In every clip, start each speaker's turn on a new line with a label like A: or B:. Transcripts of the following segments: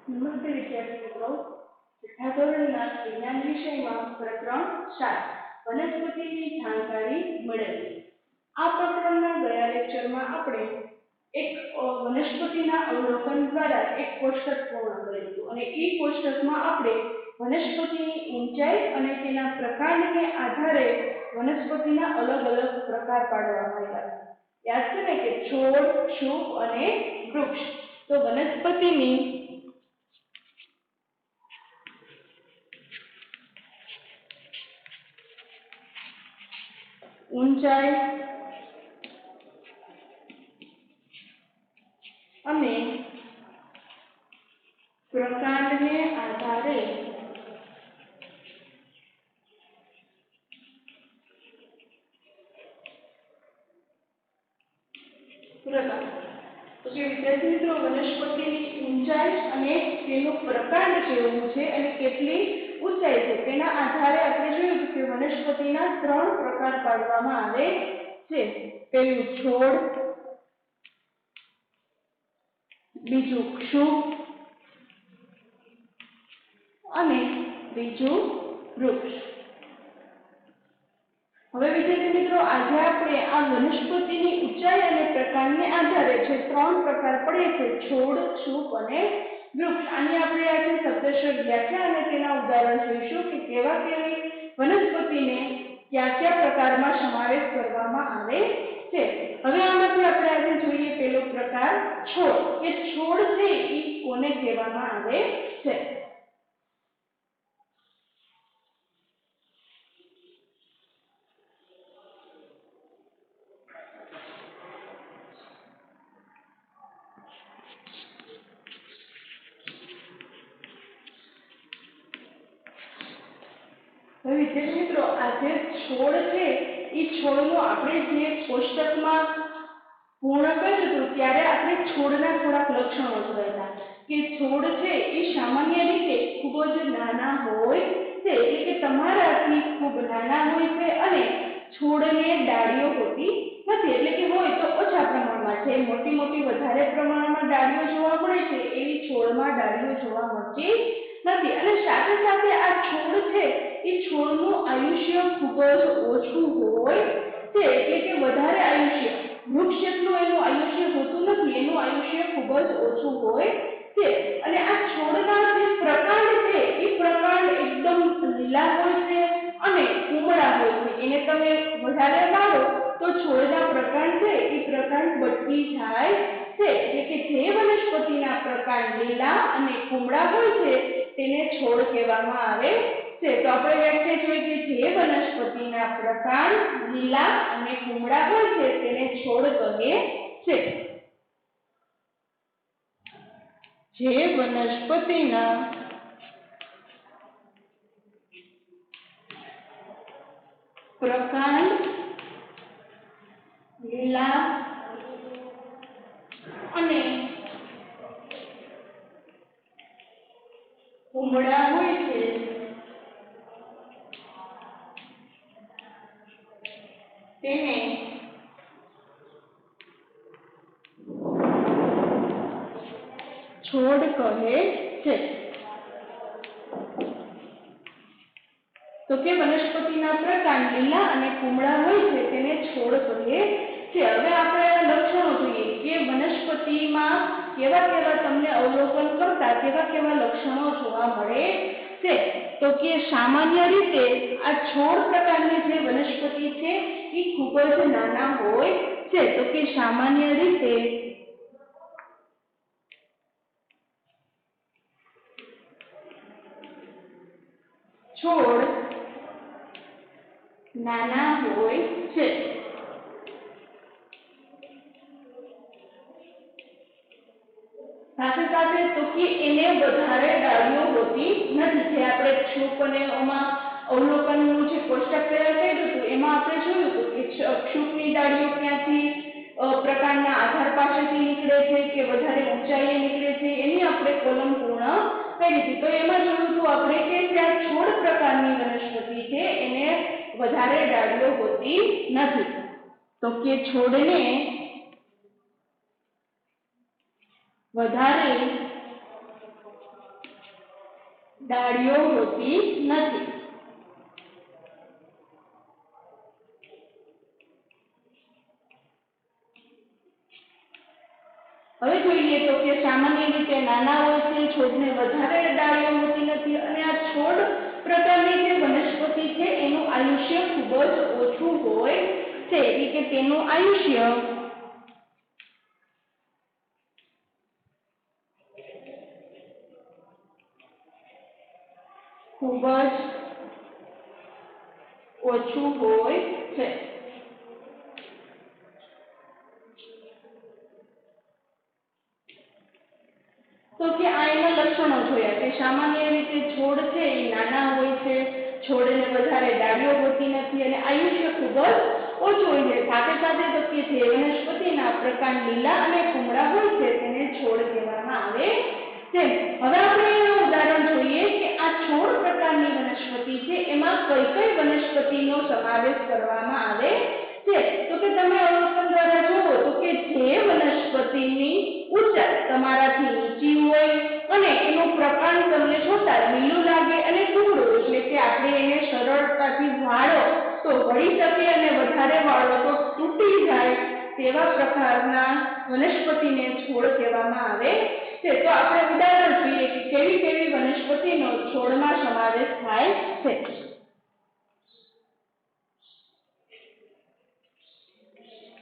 A: નમસ્તે વિદ્યાર્થી મિત્રો, છઠ્ઠા ધોરણના વિજ્ઞાન વિષયમાં પ્રકરણ 7 વનસ્પતિની જાણકારી મેળવવી. આ પ્રકરણના ગયા લેક્ચરમાં આપણે એક વનસ્પતિના અવલોકન દ્વારા એક કોષ્ટક પૂર્ણ કર્યું હતું અને એ કોષ્ટકમાં આપણે વનસ્પતિની ઊંચાઈ અને તેના પ્રકારને આધારે વનસ્પતિના અલગ અલગ પ્રકાર પાડવામાં આવ્યા હતા. યાદ છે ને કે છોડ, ક્ષુપ અને વૃક્ષ. તો વનસ્પતિની ઊંચાઈ અને પ્રકાંડને આધારે પ્રકાર. તો કે વિદ્યાર્થી મિત્રો, વનસ્પતિની ઊંચાઈ અને તેનું પ્રકાંડ કેવું છે અને કેટલી ઊંચાઈ છે તેના આધારે આપણે જોયું કે વનસ્પતિના 3 પ્રકાર પાડવામાં આવે છે. પહેલું છોડ, બીજું ક્ષુપ અને ત્રીજું વૃક્ષ. હવે વિદ્યાર્થી મિત્રો, આજે આપણે આ વનસ્પતિની ઊંચાઈ અને પ્રકારને આધારે જે 3 પ્રકાર પડે છે, છોડ, ક્ષુપ અને વૃક્ષ, આની આપણે આજે શબ્દશઃ વ્યાખ્યા અને તેના ઉદાહરણ જોઈશું કે કેવા કેવી વનસ્પતિને કયા કયા પ્રકારમાં સમાવેશ કરવામાં આવે છે. હવે આમાંથી આપણે આજે જોઈએ પહેલો પ્રકાર છોડ. કે છોડ છે એ કોને કહેવામાં આવે છે? હવે વિદ્યાર્થી મિત્રો, આ જે છોડ છે એ છોડનો આપણે જે કોષ્ટકમાં પૂર્ણ કર્યું હતું ત્યારે આપણે છોડના થોડાક લક્ષણો જોયા હતા કે છોડ છે એ સામાન્ય રીતે ખૂબ જ નાના હોય છે, એટલે કે તમારાથી ખૂબ નાના હોય છે અને છોડને ડાળીઓ હોતી નથી, એટલે કે હોય તો ઓછા પ્રમાણમાં છે. મોટી મોટી વધારે પ્રમાણમાં ડાળીઓ જોવા મળે છે એવી છોડમાં ડાળીઓ જોવા મળતી નથી. અને સાથે સાથે આ છોડ છે એ છોડનું આયુષ્ય ખૂબ જ ઓછું હોય છે, એટલે કે વધારે આયુષ્ય વૃક્ષ જેટલું એનું આયુષ્ય હોતું નથી, એનું આયુષ્ય ખૂબ જ ઓછું હોય છે. અને આ છોડના જે પ્રકાંડ છે એ પ્રકાંડ એકદમ લીલા હોય છે અને કુમળા હોય છે. એને તમે વધારે વાળો તો છોડના પ્રકાંડ છે એ પ્રકાંડ બટકી જાય છે, એટલે કે જે વનસ્પતિના પ્રકાંડ લીલા અને કુમળા હોય છે તેને છોડ કહેવામાં આવે છે. તો આપણે વ્યાખ્યા જોઈ કે જે વનસ્પતિના પ્રકાંડ લીલા અને કુમળા હોય છે તેને છોડ કહે છે. જે વનસ્પતિના પ્રકાંડ લીલા અને કુમળા હોય છે તેને છોડ કહે છે. તો કે વનસ્પતિના પ્રકાંડ લીલા અને કુમળા હોય છે તેને છોડ કહે છે. હવે આપણે લક્ષણો જોઈએ કે વનસ્પતિમાં કેવા કેવા તમને અવલોકન કરતા કેવા કેવા લક્ષણો જોવા મળે છે. તો કે સામાન્ય રીતે આ છોડ પ્રકારની જે વનસ્પતિ છે એ ખૂબ જ નાના હોય છે. તો કે સામાન્ય રીતે છોડ નાના હોય છે. સાથે સાથે તો કે એને વધારે ડાળીઓ હોતી નથી. જે આપણે ક્ષુપ અને એમાં અવલોકનનું જે કોષ્ટક તૈયાર કર્યું હતું એમાં આપણે જોયું હતું કે ક્ષુપની ડાળીઓ ક્યાંથી પ્રકારના આધાર પાસેથી નીકળે છે કે વધારે ઊંચાઈએ નીકળે છે એની આપણે કોલમ પૂર્ણ કરી હતી. તો એમાં જોયું હતું આપણે કે ત્યાં છોડ પ્રકારની વનસ્પતિ છે એને વધારે ડાળીઓ હોતી નથી. તો કે છોડને વધારે ડાળીઓ હોતી નથી। હવે જોઈએ તો કે સામાન્ય રીતે નાના હોય છે, છોડને વધારે ડાળીઓ હોતી નથી અને આ છોડ પ્રકારની જે વનસ્પતિ છે એનું આયુષ્ય ખૂબ જ ઓછું હોય છે, એટલે કે તેનું આયુષ્ય ખૂબ જ ઓછું હોય છે। તો કે આ એના લક્ષણો જોયા કે સામાન્ય રીતે છોડ છે એ નાના હોય છે, છોડને વધારે ડાળીઓ હોતી નથી અને આયુષ્ય ખૂબ જ ઓછું હોય છે। સાથે સાથે તો કે જે વનસ્પતિના પ્રકાંડ લીલા અને કુમળા હોય છે તેને છોડ કહેવામાં આવે છે। હવે આપણે એનું ઉદાહરણ જોઈએ કે આ છોડ પ્રકારની વનસ્પતિ છે એમાં કઈ કઈ વનસ્પતિનો સમાવેશ કરવામાં આવે છે। તો કે તમે અવલોકન દ્વારા જુઓ તો કે જે વનસ્પતિની ઊંચાઈ તમારાથી નીચી હોય અને એનું પ્રકાંડ તમને જોતા લીલું લાગે અને કુમળું, એટલે કે આપણે એને સરળતાથી વાળો તો વળી શકે અને વધારે વાળો તો તૂટી જાય તેવા પ્રકારના વનસ્પતિને છોડ કહેવામાં આવે છે। તો આપણે ઉદાહરણ જોઈએ કે કેવી કેવી વનસ્પતિનો છોડમાં સમાવેશ થાય છે।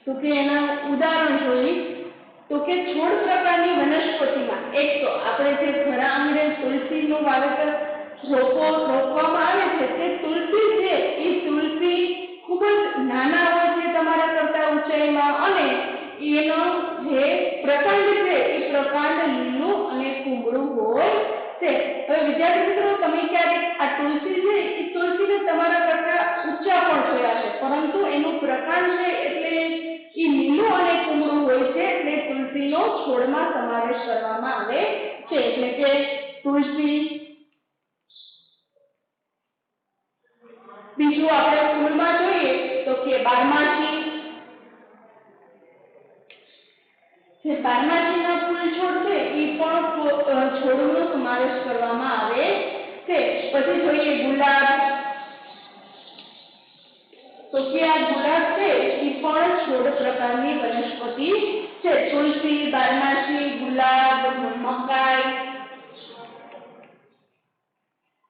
A: તો કે એના ઉદાહરણ જોઈએ તો કે છોડ પ્રકારની વનસ્પતિમાં એક તો આપણે જે ઘર આંગણે તુલસીનું વાવેતર રોપવામાં આવે છે તે તુલસી છે એ તુલસી ખૂબ જ નાના હોય છે તમારા કરતા ઊંચાઈમાં અને એનો જે પ્રકાંડ છે એ પ્રકાંડ લીલું અને કુમળું હોય છે। હવે વિદ્યાર્થી મિત્રો તમે ક્યારેક આ તુલસી છે એ તુલસીને તમારા કરતા ઊંચા પણ જોયા છે, પરંતુ એનું પ્રકાંડ છે એટલે એ લીલું અને કુમળું હોય છે, એટલે તુલસીનો છોડમાં સમાવેશ કરવામાં આવે છે। એટલે કે તુલસી, બીજું આપણે ફૂલમાં જોઈએ તો કે બારમાસી, જે બારમાસીના ફૂલ છોડ છે એ પણ છોડનો સમાવેશ કરવામાં આવે છે। પછી જોઈએ ગુલાબ, તો કે આ ગુલાબ છે એ પણ છોડ પ્રકારની વનસ્પતિ છે। તુલસી, બારમાસી, ગુલાબ, મકાઈ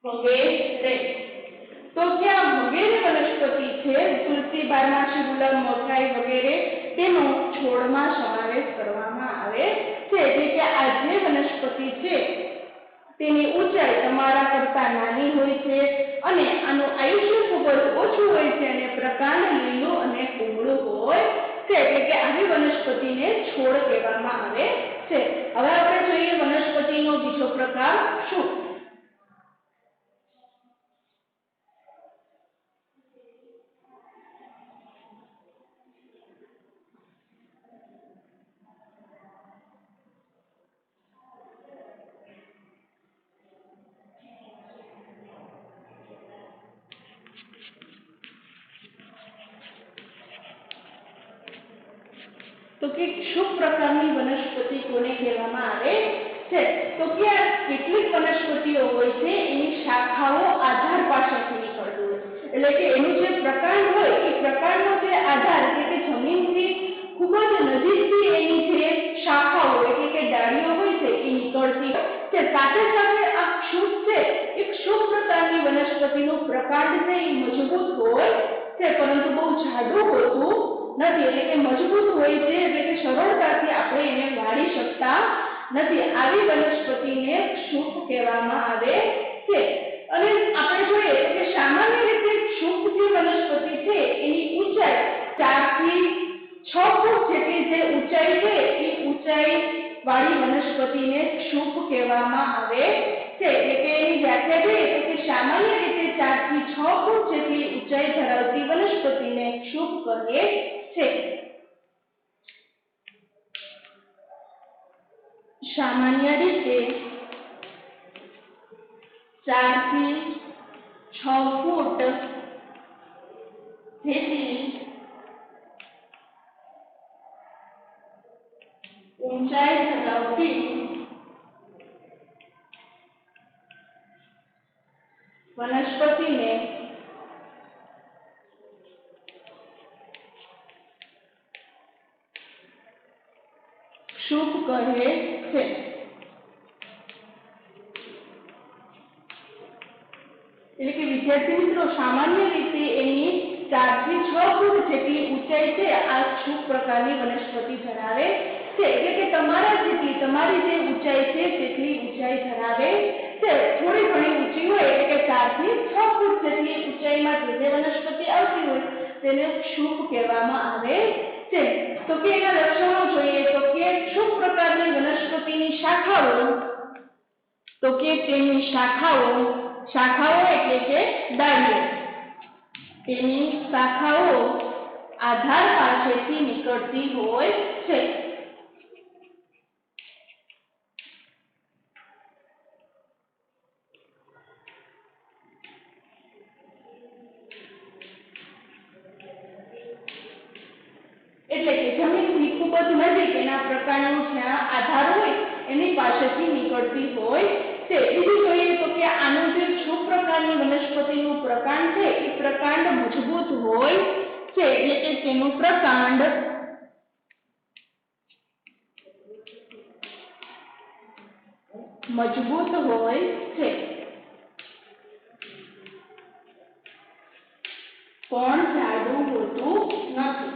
A: વગેરે। તો કે આ વગેરે વનસ્પતિ છે તુલસી, બારમાસી, ગુલાબ, મકાઈ વગેરે તેનો છોડમાં સમાવેશ કરવામાં આવે છે। એટલે કે આ જે વનસ્પતિ છે તેની ઊંચાઈ તમારા કરતા નાની હોય છે અને આનું આયુષ્ય ખૂબ જ ઓછું હોય છે અને પ્રકાંડ લીલું અને કુમળું હોય છે, એટલે કે આવી વનસ્પતિને છોડ કહેવામાં આવે છે। હવે આપણે જોઈએ વનસ્પતિનો બીજો પ્રકાર શું? તો કે ક્ષુપ પ્રકારની વનસ્પતિ કોને કહેવામાં આવે છે? તો કે આ કેટલીક વનસ્પતિઓ હોય છે એની શાખાઓ આધાર પાસેથી નીકળતી હોય, એટલે કે એનું જે પ્રકાંડ હોય એ પ્રકાંડનો જે આધાર એટલે કે જમીનથી ખૂબ જ નજીકથી એની જે શાખાઓ એટલે કે ડાળીઓ હોય છે એ નીકળતી છે। સાથે સાથે આ ક્ષુપ છે એક ક્ષુપ પ્રકારની વનસ્પતિનું પ્રકાંડ છે એ મજબૂત હોય છે, પરંતુ બહુ જાડું હોતું નથી, એટલે કે મજબૂત હોય છે, એટલે કે સરળતાથી આપણે એને વાળી શકતા નથી। આવી વનસ્પતિને ક્ષુપ કહેવામાં આવે છે। અને આપણે જોઈએ તો કે સામાન્ય રીતે ક્ષુપ જે વનસ્પતિ છે એની ઊંચાઈ 4 થી 6 ફૂટ જેટલી જે ઊંચાઈ છે એ ઊંચાઈ વાળી વનસ્પતિને ક્ષુપ કહેવામાં આવે છે। એટલે કે એની વ્યાખ્યા જોઈએ તો કે સામાન્ય રીતે 4 થી 6 ફૂટ જેટલી ઊંચાઈ ધરાવતી વનસ્પતિને ક્ષુપ કહે છે। સામાન્ય રીતે 4 થી 6 ફૂટ જેટલી ઊંચાઈ ધરાવતી વનસ્પતિને ક્ષુપ કહે છે। એટલે કે વિદ્યાર્થી મિત્રો સામાન્ય રીતે એની 4 થી 6 ફૂટ જેટલી ઊંચાઈ છે આ ક્ષુપ પ્રકારની વનસ્પતિ ધરાવે છે। એટલે કે તમારા જેટલી તમારી જે ઊંચાઈ છે તેટલી ઊંચાઈ ધરાવે છે। થોડી ઘણી ઊંચી હોય એટલે કે 4 થી 6 ફૂટ જેટલી ઊંચાઈમાં જે વનસ્પતિ આવતી હોય તેને ક્ષુપ કહેવામાં આવે છે। તો કે એના લક્ષણો જોઈએ તો કે ક્ષુપ પ્રકારની વનસ્પતિની શાખાઓ તો કે તેની શાખાઓ એટલે કે ડાળીઓ તેની શાખાઓ આધાર પાસેથી નીકળતી હોય છે। એટલે કે જમીનથી ખૂબ જ નજીક એના પ્રકાંડનો જ્યાં આધાર હોય એની પાસેથી નીકળતી હોય છે। બીજું જોઈએ તો કે આનું જે ક્ષુપ પ્રકારની વનસ્પતિનું પ્રકાંડ છે એ પ્રકાંડ મજબૂત હોય છે। એટલે કે તેનું પ્રકાંડ મજબૂત હોય છે પણ જાડું હોતું નથી।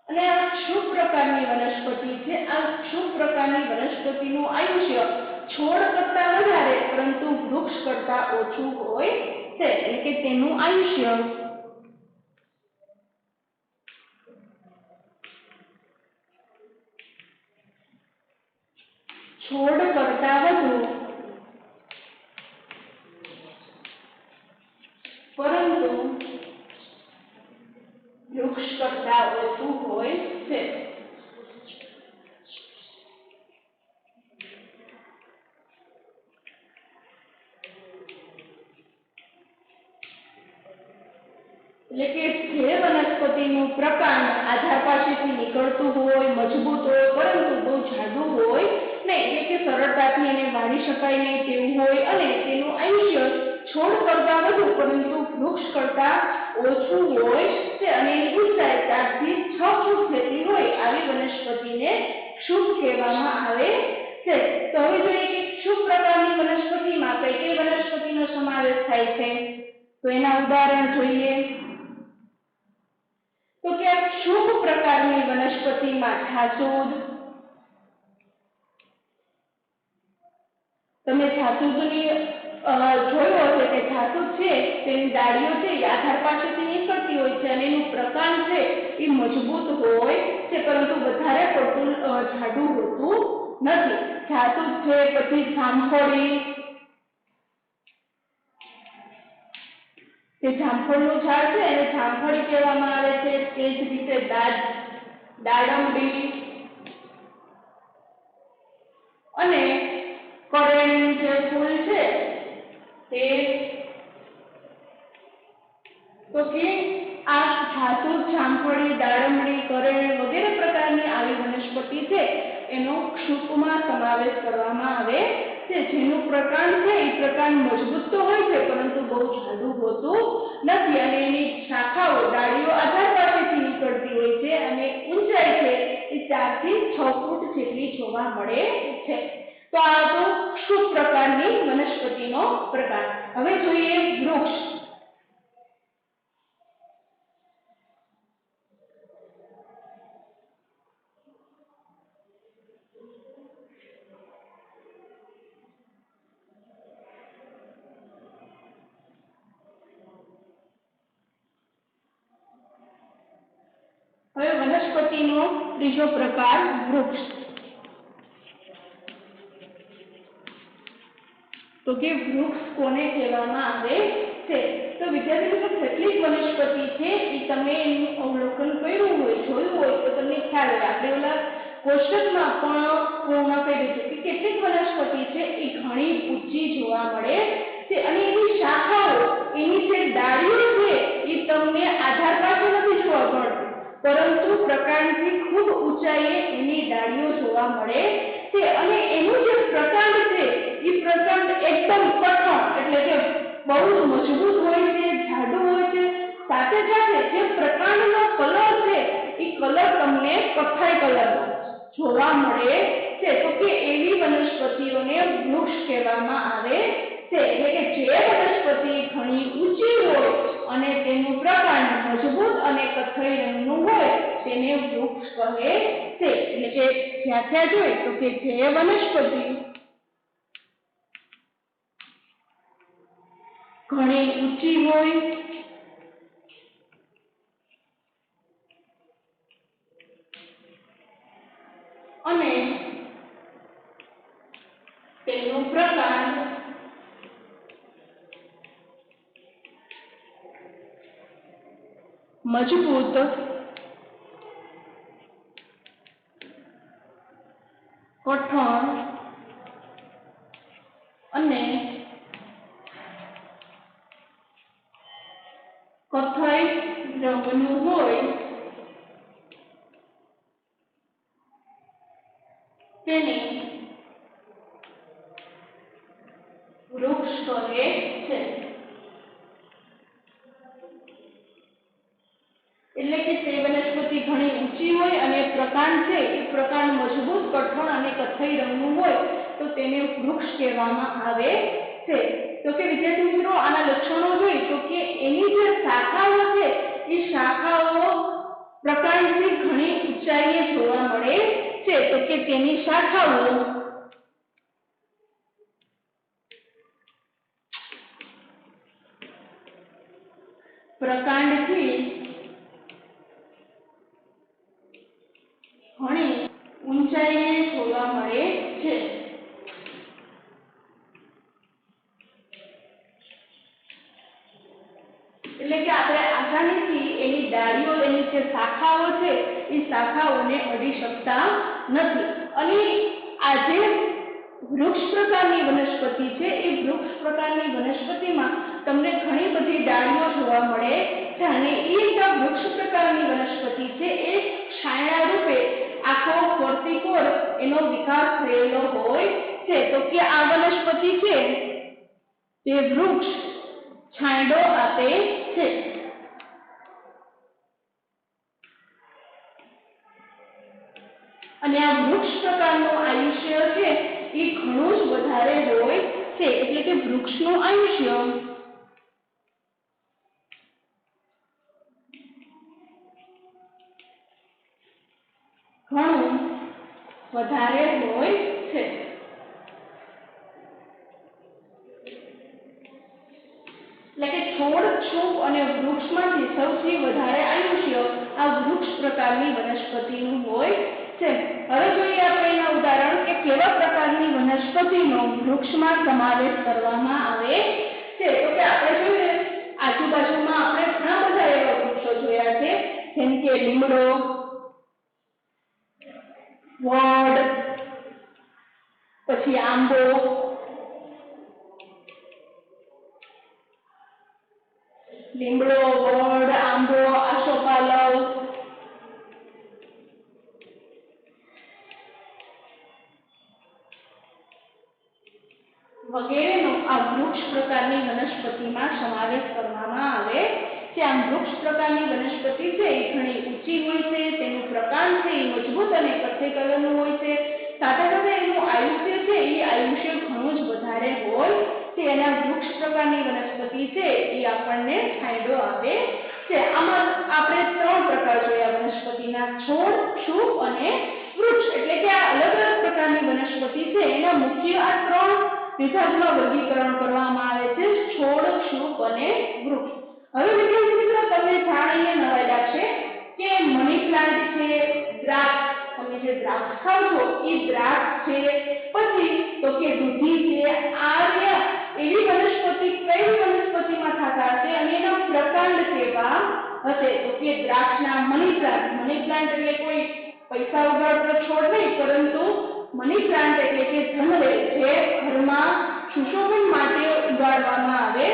A: અને આ ક્ષુપ પ્રકારની વનસ્પતિ છે આ ક્ષુપ પ્રકારની વનસ્પતિનું આયુષ્ય છોડ કરતા વધારે પરંતુ વૃક્ષ કરતા ઓછું હોય છે। એટલે કે તેનું આયુષ્ય છોડ કરતા વધુ પરંતુ વૃક્ષ કરતા ઓછું હોય છે। એટલે કે જે વનસ્પતિનું પ્રકાંડ આધાર પાસેથી નીકળતું હોય મજબૂત હોય પરંતુ બહુ જાડું હોય નહીં એટલે કે સરળતાથી એને વાળી શકાય નહીં તેવું હોય અને તેનું આયુષ્ય છોડ કરતા વધુ પરંતુ વૃક્ષ કરતા ઓછું હોય છે અને એની ઊંચાઈ 4 થી 6 ફૂટ જેટલી હોય આવી વનસ્પતિને ક્ષુપ કહેવામાં આવે છે। તો હવે જોઈએ કે ક્ષુપ પ્રકારની વનસ્પતિમાં કઈ કઈ વનસ્પતિનો સમાવેશ થાય છે તો એના ઉદાહરણ જોઈએ તો કે ક્ષુપ પ્રકારની વનસ્પતિમાં ઠાસૂદ તમે ઠાસૂદની જોયો હશે કે ઠાસૂદ છે તેની ડાળીઓ છે એ આધાર પાસેથી નીકળતી હોય છે અને એનું પ્રકાંડ છે એ મજબૂત હોય છે પરંતુ વધારે પડતું જાડું હોતું નથી। ઠાસૂદ છે પછી જામફળી તે જામફળનું ઝાડ છે એને જામફળી કહેવામાં આવે છે। તે જ રીતે દાડમડી અને કરેણનું જે ફૂલ છે તે તો કે આ ઠાસૂદ જામફળી દાડમડી કરેણ વગેરે પ્રકારની આવી વનસ્પતિ છે એનો ક્ષુપમાં સમાવેશ કરવામાં આવે છે। જેનું પ્રકાંડ છે એ પ્રકાંડ મજબૂત તો હોય છે પરંતુ બહુ જાડું હોતું નથી અને એની શાખાઓ ડાળીઓ આધાર પાસેથી નીકળતી હોય છે અને ઊંચાઈ છે એ 4 થી 6 ફૂટ જેટલી જોવા મળે છે। તો આ તો ક્ષુપ પ્રકારની વનસ્પતિનો પ્રકાર। હવે જોઈએ વૃક્ષ। હવે વનસ્પતિનો ત્રીજો પ્રકાર વૃક્ષ। તો કે વૃક્ષ કોને કહેવામાં આવે છે તો વિદ્યાર્થી મિત્રો કેટલીક વનસ્પતિ છે એ તમે એનું અવલોકન કર્યું હોય જોયું હોય તો તમને ખ્યાલ હોય આપણે ઓલા કોષ્ટકમાં પણ પૂર્ણ કર્યું છે કે કેટલીક વનસ્પતિ છે એ ઘણી ઊંચી જોવા મળે છે અને એની શાખાઓ એની જે ડાળીઓ છે એ તમને આધાર પાસે નથી જોવા મળતી પરંતુ પ્રકાંડથી ખૂબ ઊંચાઈએ એની ડાળીઓ જોવા મળે છે અને એનું જે પ્રકાંડ છે એ પ્રકાંડ એકદમ કઠણ એટલે કે બહુ જ મજબૂત હોય છે, જાડું હોય છે, સાથે સાથે જે પ્રકાંડનો કલર છે એ કલર તમને કથ્થાઈ કલરનો જોવા મળે છે. તો કે એવી વનસ્પતિઓને વૃક્ષ કહેવામાં આવે છે. એટલે કે જે વનસ્પતિ ઘણી ઊંચી હોય અને તેનું પ્રકાંડ મજબૂત અને કથ્થાઈ રંગનું હોય તેને વૃક્ષ કહે છે. એટલે કે વ્યાખ્યા જોઈએ તો કે જે વનસ્પતિ ઘણી ઊંચી હોય અને તેનું પ્રકાંડ મજબૂત કઠણ અને કથ્થાઈ રંગનું હોય તેને વૃક્ષ કહે છે. એટલે કે તે વનસ્પતિ ઘણી ઊંચી હોય અને પ્રકાંડ છે એ પ્રકાંડ મજબૂત કઠણ અને કથ્થાઈ રંગનું હોય તો તેને વૃક્ષ કહેવામાં આવે છે. તો કે વિદ્યાર્થી મિત્રો આના લક્ષણો જોઈ તો કે એની જે શાખાઓ છે એ શાખાઓ પ્રકાંડથી ઘણી ઊંચાઈએ જોવા મળે છે. તો કે તેની શાખાઓ પ્રકાંડથી ઘણી ઊંચાઈએ જોવા મળે છે. એટલે કે આપણે આસાનીથી એની ડાળીઓ એની જે શાખાઓ છે એ શાખાઓને અડી શકતા નથી. અને આ જે વૃક્ષ પ્રકારની વનસ્પતિ છે એ વૃક્ષ પ્રકારની વનસ્પતિમાં તમને ઘણી બધી ડાળીઓ જોવા મળે છે અને એ જે વૃક્ષ પ્રકારની વનસ્પતિ છે એ છાંયડા રૂપે આખો ફરતી કોર એનો વિકાસ થયેલો હોય છે. તો કે આ વનસ્પતિ છે તે વૃક્ષ છાંયડો આપે છે. અને આ વૃક્ષ પ્રકારનું આયુષ્ય છે એ ઘણું જ વધારે હોય છે. એટલે કે વૃક્ષનું આયુષ્ય ઘણું વધારે હોય છે. એટલે કે છોડ, છૂપ અને વૃક્ષમાંથી સૌથી વધારે આયુષ્ય આ વૃક્ષ પ્રકારની વનસ્પતિનું હોય છે. હવે જોઈએ આપણે એના ઉદાહરણ કે કેવા પ્રકારની વનસ્પતિનો વૃક્ષમાં સમાવેશ કરવામાં આવે છે. તો કે આપણે જોઈએ આજુબાજુમાં આપણે ઘણા બધા એવા વૃક્ષો જોયા છે જેમ કે લીમડો, વડ, પછી આંબો, લીમડો, વડ, આંબો, આસોપાલવ વગેરેનો આ વૃક્ષ પ્રકારની વનસ્પતિમાં સમાવેશ કરવામાં આવે છે. આમ વૃક્ષ પ્રકારની વનસ્પતિ છે એ ઘણી ઊંચી હોય છે, તેનું પ્રકાંડ છે એ મજબૂત અને કથ્થાઈ કલરનું હોય છે, સાથે સાથે એનું આયુષ્ય છે એ આયુષ્ય ઘણું જ વધારે હોય છે. અને આ વૃક્ષ પ્રકારની વનસ્પતિ છે એ આપણને છાંયડો આપે છે. આમાં આપણે ત્રણ પ્રકાર જોયા વનસ્પતિના: છોડ, છૂપ અને વૃક્ષ. એટલે કે આ અલગ અલગ પ્રકારની વનસ્પતિ છે એના મુખ્ય આ ત્રણ વિભાગમાં વર્ગીકરણ કરવામાં આવે છે: છોડ, છૂપ અને વૃક્ષ. હવે વિદ્યાર્થી મિત્રો તમને જાણીને નવાઈ લાગશે કે મની પ્લાન્ટ છે, દ્રાક્ષ, તમે જે દ્રાક્ષ ખાવ છો એ દ્રાક્ષ છે, પછી તો કે દૂધી છે, આ એવી વનસ્પતિ કઈ વનસ્પતિમાં થતા હશે અને એના પ્રકાંડ કેવા હશે? તો કે દ્રાક્ષના મની પ્લાન્ટ એટલે કોઈ પૈસા ઉગાડતો છોડ નહીં, પરંતુ મની પ્લાન્ટ એટલે કે ધનવેલ જે ઘરમાં સુશોભન માટે ઉગાડવામાં આવે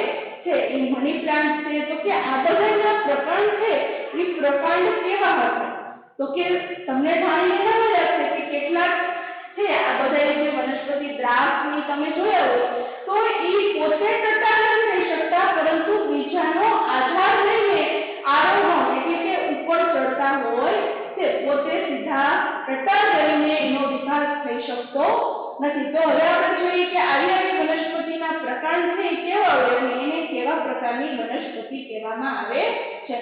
A: છે એ મની પ્લાન્ટ છે. તો કે આ બધાના પ્રકાંડ છે એ પ્રકાંડ કેવા હશે? તો કે તમને જાણીને નવાઈ લાગશે કે કેટલાક છે આ બધા જે વનસ્પતિ દ્રાવકની તમે જોયા હોય તો એ પોતે ટટ્ટાર નથી થઈ શકતા, પરંતુ બીજાનો આધાર લઈને આરોહણ એટલે કે ઉપર ચડતા હોય તે પોતે સીધા ટટ્ટાર કરીને એનો વિકાસ થઈ શકતો નથી. તો હવે આપણે જોઈએ કે આવી વનસ્પતિના પ્રકાર છે એ કેવા હોય અને એને કેવા પ્રકારની વનસ્પતિ કહેવામાં આવે છે.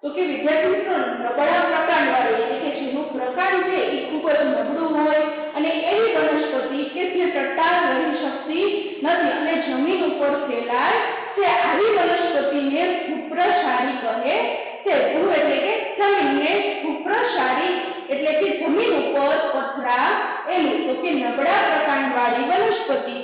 A: તો કે વિદ્યાર્થી મિત્રો નબળા પ્રકાંડવાળી એટલે કે જેનું પ્રકાંડ છે એ ખૂબ જ નબળું હોય અને એવી વનસ્પતિ કે જે ટટ્ટાર રહી શકતી નથી અને જમીન ઉપર ફેલાય છે, આવી વનસ્પતિને ભૂપ્રસારી કહે છે. ભૂ એટલે કે જમીનને, ભૂપ્રસારી એટલે કે જમીન ઉપર પથરાયેલું. તો કે નબળા પ્રકાંડવાળી વનસ્પતિ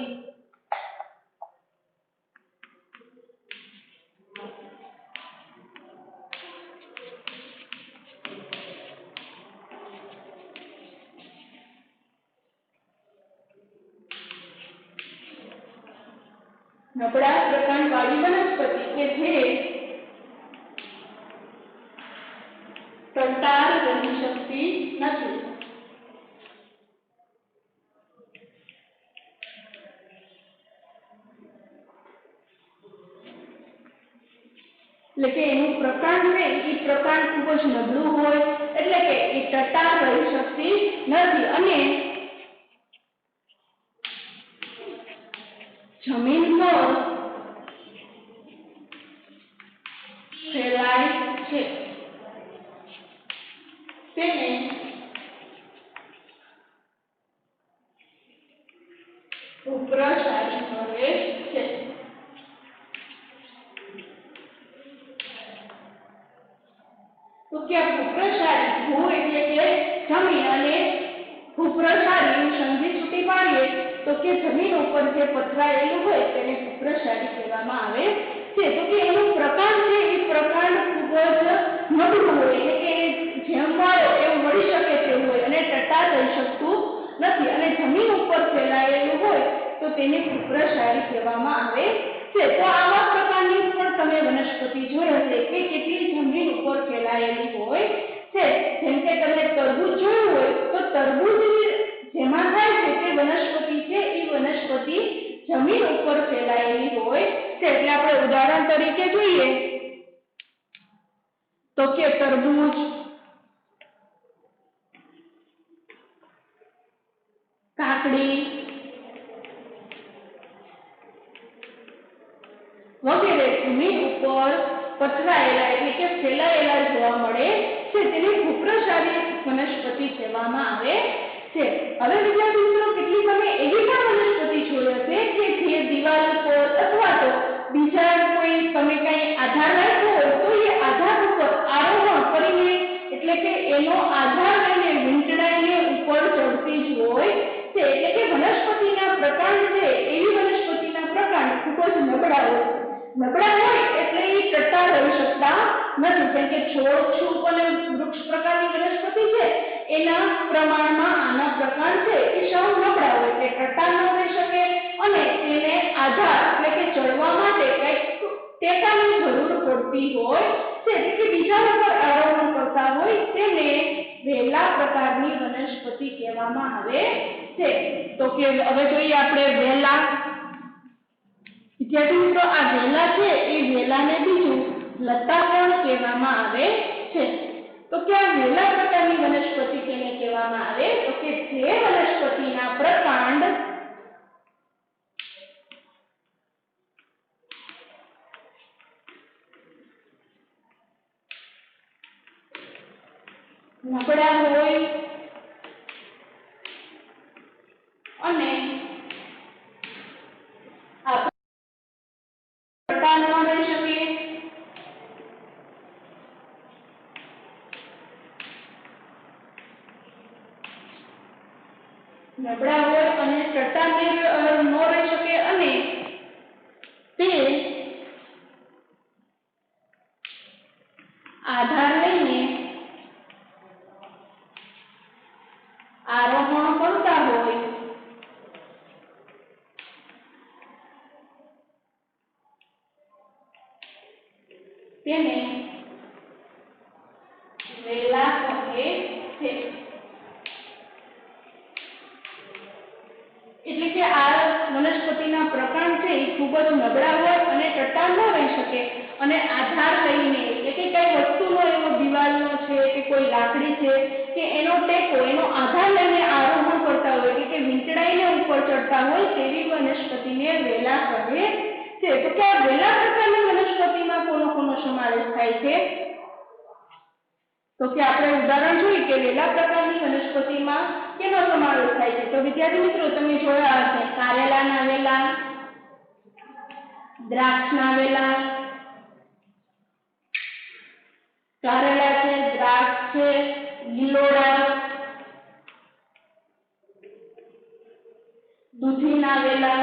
A: નબળા પ્રકાંડવાળી વનસ્પતિ કે જે ટટ્ટાર રહી શકતી નથી. એટલે કે એનું પ્રકાંડ છે એ પ્રકાંડ ખૂબ જ નબળું હોય એટલે કે એ ટટ્ટાર રહી શકતી નથી અને જમીન પર ફેલાય છે. તેને ભૂપ્રસારી કહે છે. તો કે આ ભૂપ્રસારી, ભૂ એટલે કે જમીન અને ભૂપ્રસારી સમજી છૂટી પાડીએ તો કે જમીન ઉપર જે પથરાયેલું હોય તેને ભૂપ્રસારી કહેવામાં આવે છે. તો કે એનું પ્રકાંડ છે એ પ્રકાંડ ખૂબ જ નબળું હોય એટલે કે જેમ વાળો એવું વળી શકે તેવું હોય અને ટટ્ટાર રહી શકતું નથી અને જમીન ઉપર ફેલાયેલું હોય તો તેને ભૂપ્રસારી કહેવામાં આવે છે. તો આવા પ્રકારની પણ તમે વનસ્પતિ જોઈ હશે કે કેટલી જમીન ઉપર ફેલાયેલી હોય છે. જેમ કે તમે તરબૂચ જોયું હોય તો તરબૂચ જેમાં થાય છે તે વનસ્પતિ છે એ વનસ્પતિ જમીન ઉપર ફેલાયેલી હોય છે. એટલે આપણે ઉદાહરણ તરીકે જોઈએ તો કે તરબૂચ, કાકડી વગેરે જમીન ઉપર પથરાયેલા એટલે કે ફેલાયેલા જોવા મળે છે. તેને ભૂપ્રસારી વનસ્પતિ કહેવામાં આવે છે. હવે વિદ્યાર્થી મિત્રો કેટલી તમે એવી પણ વનસ્પતિ જોઈ હશે કે જે દિવાલ પર અથવા તો બીજા કોઈ તમે કઈ આધાર રાખ્યો હોય તો એ આધાર ઉપર આરોહણ કરીને એટલે કે એનો આધાર લઈને વીંટળાઈને ઉપર ચડતી જ હોય છે. એટલે કે વનસ્પતિના પ્રકાંડ છે એવી વનસ્પતિના પ્રકાંડ ખૂબ જ નબળા હોય. નબળા હોય એટલે એ ટટ્ટાર રહી શકતા નથી. જેમ કે છોડ, છૂપ અને વૃક્ષ પ્રકારની વનસ્પતિ છે એના પ્રમાણમાં આના પ્રકાર છે એ સાવ નબળા હોય એટલે ટટ્ટાર ન રહી શકે અને તેને આધાર એટલે કે ચડવા માટે કંઈક ટેકાની જરૂર પડતી હોય છે. એટલે કે બીજા ઉપર આરોહણ કરતા હોય તેને વેલા પ્રકારની વનસ્પતિ કહેવામાં આવે છે. તો કે હવે જોઈએ આપણે વેલા. વિદ્યાર્થી મિત્રો આ વેલા છે એ વેલાને બીજું લતા પણ કહેવામાં આવે છે. તો કે આ વેલા પ્રકારની વનસ્પતિ કેને કહેવામાં આવે તો કે જે વનસ્પતિના પ્રકાંડ નબળા હોય અને ટટ્ટાર ન રહી શકે નબળા હોય અને ટટ્ટાર ન રહી શકે અને તે આધાર લઈને આવે છે। એટલે કે આ વનસ્પતિના પ્રકાંડ છે એ ખૂબ જ નબળા હોય અને ટટ્ટાર ન રહી શકે અને આધાર લઈને એટલે કે કઈ વસ્તુનો એવો દિવાલનો છે કે કોઈ લાકડી છે કે એનો ટેકો એનો આધાર લઈને આરોહણ કરતા હોય એટલે કે વીંટળાઈને ઉપર ચડતા હોય તેવી વનસ્પતિને વેલા કહે છે। તો કે આ વેલા પ્રકારની વનસ્પતિમાં કોનો સમાવેશ થાય છે? તો કે આપણે ઉદાહરણ જોઈએ કે વેલા પ્રકારની વનસ્પતિમાં કેનો સમાવેશ થાય છે? તો વિદ્યાર્થી મિત્રો તમે જોયા હશે કારેલાના વેલા, દ્રાક્ષના વેલા, કારેલા છે, દ્રાક્ષ છે, લીલોડા, દૂધીના વેલા,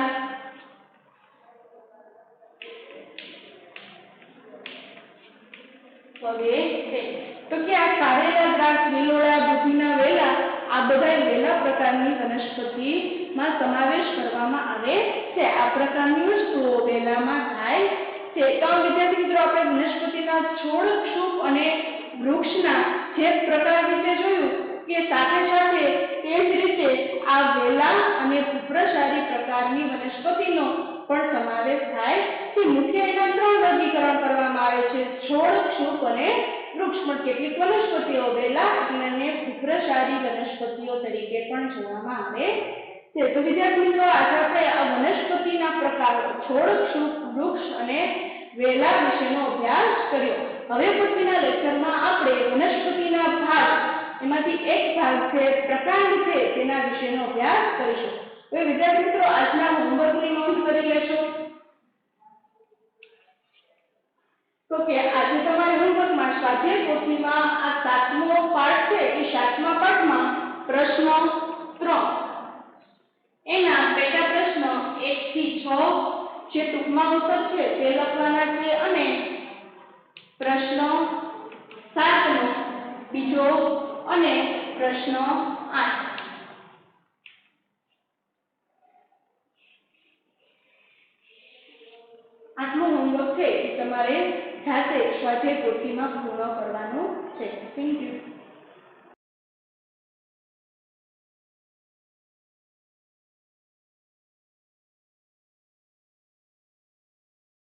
A: વગેરે છે। તો કે આ કારેલા, દ્રાક્ષ, લીલોડા, દૂધીના વેલા આ બધા વેલા પ્રકારની વનસ્પતિમાં સમાવેશ કરવામાં આવે છે। આ પ્રકારની વસ્તુઓ વેલામાં થાય છે। તો વિદ્યાર્થી મિત્રો આપણે વનસ્પતિના છોડ, ક્ષુપ અને વૃક્ષના જે પ્રકાર વિશે જોયું કે સાથે સાથે તે જ રીતે આ વેલા અને ભૂપ્રસારી પ્રકારની વનસ્પતિનો પણ સમાવેશ થાય છે। મુખ્ય એના 3 વર્ગીકરણ કરવામાં આવે છે: છોડ, ક્ષુપ અને વૃક્ષ। પણ કેટલીક વનસ્પતિઓ વેલા અને ભૂપ્રસારી વનસ્પતિઓ તરીકે પણ જોવામાં આવે છે। તો વિદ્યાર્થી મિત્રો આજે આપણે આ વનસ્પતિના પ્રકારો છોડ, ક્ષુપ, વૃક્ષ અને વેલા વિશેનો અભ્યાસ કર્યો। હવે પછીના લેક્ચરમાં આપણે વનસ્પતિના ભાગ એમાંથી એક ભાગ છે પ્રકાંડ છે તેના વિશેનો અભ્યાસ કરીશું। તો વિદ્યાર્થી મિત્રો આજના હોમવર્કની નોંધ કરી લેશો। તો કે આજે તમારે હોમવર્કમાં સ્વાધ્યાય પોથીમાં આ 7મો પાઠ છે એ 7મા પાઠમાં પ્રશ્ન 3 એના પેટા પ્રશ્ન 1 થી 6 જે ટૂંકમાં ઉત્તર છે તે લખવાના છે અને પ્રશ્ન 7 નો બીજો અને પ્રશ્ન 8 આટલું હોમવર્ક છે એ તમારે જાતે સ્વાધ્યાય પોથીમાં પૂર્ણ કરવાનું છે। Thank you.